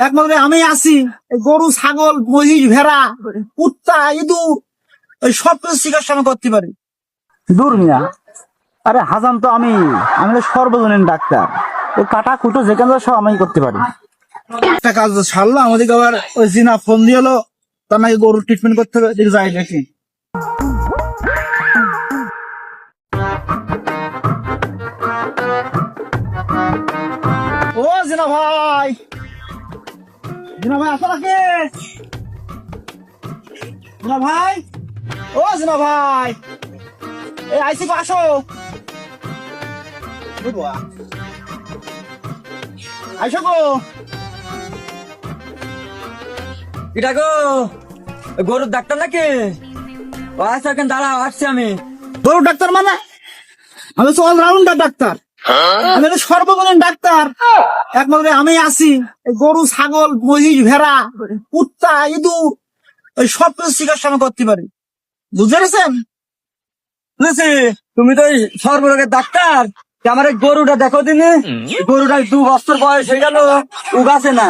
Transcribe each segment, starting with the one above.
একমাত্র আমি আছি। এই গরু, ছাগল, মহিষ, ভেড়া, কুত্তা, ইঁদুর, ওই সব কিছু চিকিৎসা আমি করতে পারি। দূর মিয়া, আরে হাজাম তো আমি তো সর্বজনীন ডাক্তার। ওই কাটা কুটো যেখানে সব আমি করতে পারি। একটা কাজ ছাড়লো, আমাদেরকে আবার ওই জিনা ফোন দিয়ে এলো, তার নাকি গরুর ট্রিটমেন্ট করতে হবে। দেখি যাই নাকি। ও জিনা ভাই, জিনা ভাই আসো নাকি? জিনা ভাই, ও জিনা ভাই, এই আইসি গো, আসো। আইসো গো। এটা গো গরুর ডাক্তার নাকি? ও আচ্ছা, কেন দাঁড়াও, আসছি আমি। গরুর ডাক্তার মানে? আমি তো অলরাউন্ডার ডাক্তার, আমি তো সর্বজনীন ডাক্তার। একমাত্র আমি আছি। এই গরু, ছাগল, মহিষ, ভেড়া, কুত্তা, ইঁদুর, ওই সব কিছু চিকিৎসা আমি করতে পারি। বুঝতে পেরেছেন? বুঝেছি, তুমি তো ওই সর্বরোগের ডাক্তার। তা আমার এই গরুটা দেখো দিনে, গরুটা 2 বছর বয়স হয়ে গেল, উগাছে না।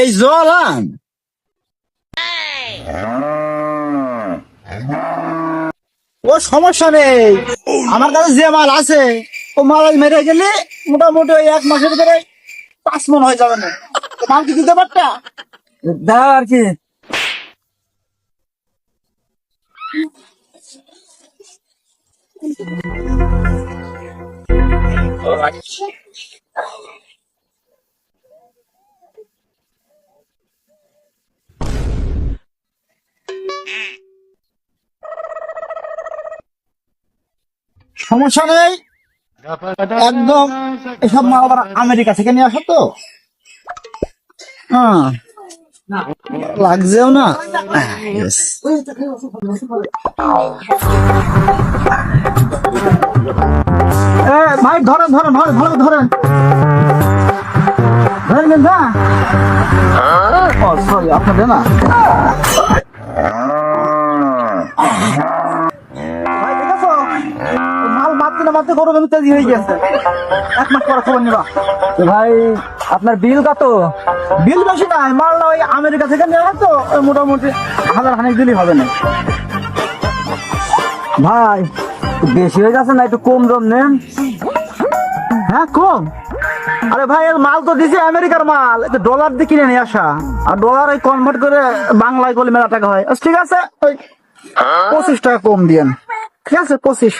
এই জলান ও সমস্যা নেই, আমার কাছে যে মাল আছে ও মাল আজ মেরে গেলে মোটামুটি ওই 1 মাসের ভিতরে 5 মণ হয়ে যাবে না। তো মাল কি দিতে পারতা? দাও আর কি। সমস্যা নেই, একদম। এসব মাল আবার আমেরিকা থেকে নিয়ে আসো তো। হ্যাঁ, লাগছেও না। Yes. ভাই ধরেন ধরেন ধরেন ভালো ধরেন ধরেন না। ও সরি, আপনাদের না। ভাই ঠিক আছে, মাল মারতে না মারতে গরু কিন্তু তেজি হয়ে গেছে। 1 মাস পরে খবর নিবা। তো ভাই, আপনার বিল কত? বিল বেশি নাই, মালটা ওই আমেরিকা থেকে নিয়ে তো ওই মোটামুটি 1000 খানিক দিলেই হবে না। ভাই বেশি হয়ে যাচ্ছে না, একটু কম দাম নেন। হ্যাঁ কম? আরে ভাই, এর মাল তো দিছে আমেরিকার মাল, এটা ডলার দিয়ে কিনে নিয়ে আসা, আর ডলার কনভার্ট করে বাংলায় করলে মেলা টাকা হয়। আচ্ছা, ঠিক আছে, ওই 25 টাকা কম দিয়েন। ঠিক আছে, 25।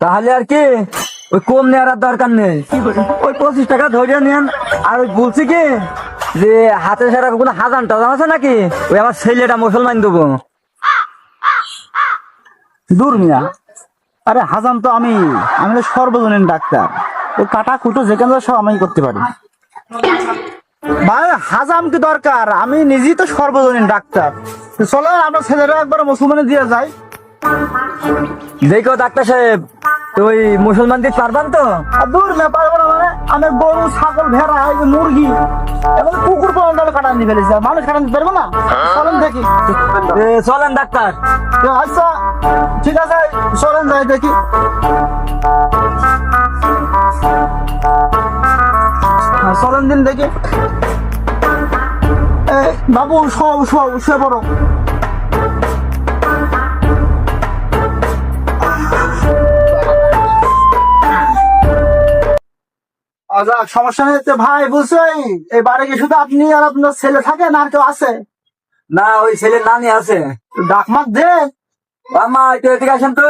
তাহলে আর কি, ওই কম নেওয়ার আর দরকার নেই, ওই 25 টাকা ধরে নেন। আর ওই বলছি কি যে হাতে সারা কোনো হাজান টাজান আছে নাকি? ওই আমার ছেলেটা মুসলমান দেবো। দূর মিয়া, আরে হাজাম তো আমি তো সর্বজনীন ডাক্তার। ওই কাটা কুটো যেখানে সব আমি করতে পারি। ভাই হাজাম কি দরকার, আমি নিজেই তো সর্বজনীন ডাক্তার। তো চলো আমরা ছেলেরা একবার মুসলমানে দিয়ে যাই। দেখো ডাক্তার সাহেব, তো ওই মুসলমান দিতে পারবেন তো? আর দূর না, পারবো না মানে? আমি গরু, ছাগল, ভেড়া, এই যে মুরগি, এবং কুকুর পর্যন্ত আমি কাটান দিয়ে ফেলেছি। মানুষ কাটান দিতে পারবো না? চলেন দেখি। চলেন ডাক্তার। আচ্ছা ঠিক আছে, চলেন যাই দেখি। চলেন দিন দেখি। বাবু শুয়ে পড়ো। আচ্ছা, সমস্যা নেই তো ভাই। বুঝছেন, এই বাড়ি কি শুধু আপনি আর আপনার ছেলে থাকেন, আর কেউ আছে? না, ওই ছেলের নানি আছে। ডাকমাক দে। আমা একটু এদিকে আসেন তো।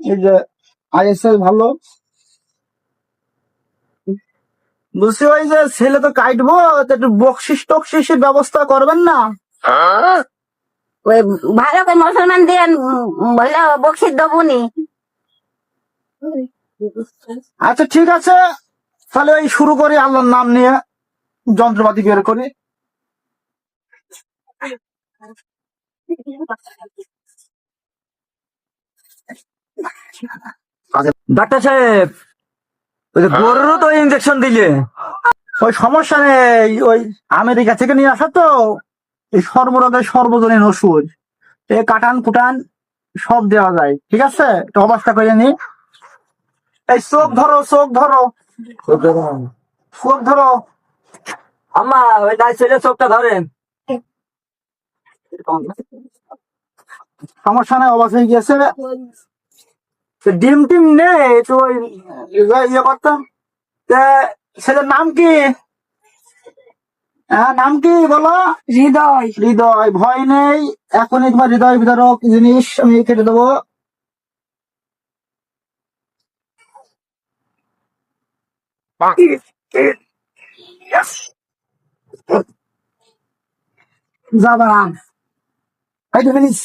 এই যে আইএসএল ভালো। বুঝছি, ওই যে ছেলে তো কাটবো, তো একটু বকশিস টকশিসের ব্যবস্থা করবেন না? ওই ভালো করে মুসলমান দিয়ে বললে বকশিস দেবুনি। আচ্ছা ঠিক আছে, তাহলে ওই শুরু করি আল্লাহর নাম নিয়ে, যন্ত্রপাতি বের করি। ডাক্তার সাহেব, ওই যে গরুরও তো ইঞ্জেকশন দিলে। ওই সমস্যা নেই, ওই আমেরিকা থেকে নিয়ে আসা তো, এই সর্বরোগের সর্বজনীন ওষুধ। কাটান কুটান সব দেওয়া যায়, ঠিক আছে? একটু অবস্থা করে নি। এই চোখ ধরো, চোখ ধরো, চোখ ধরো। আম্মা ওই নাই ছেলে চোখটা ধরেন। সমস্যা নাই, অবস্থা হয়ে গেছে। তো ডিম টিম নেই, একটু ওই ইয়ে করতাম। তা ছেলের নাম কি? হ্যাঁ, নাম কি বলো? হৃদয়। হৃদয়, ভয় নেই, এখনই তোমার হৃদয় বিদারক জিনিস আমি কেটে দেবো। যাবা এই তো ফিনিশ।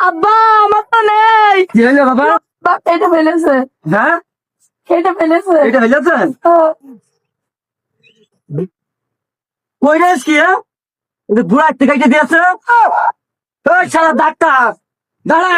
আব্বা আমার তো নেই, কি হইলো বাবা? কেটে ফেলেছে, হ্যাঁ কেটে ফেলেছে। এটা হইলেছে কই রেস কি হ্যাঁ? এটা বুড়া থেকে কেটে দিয়েছে। ওই শালা ডাক্তার দাঁড়া।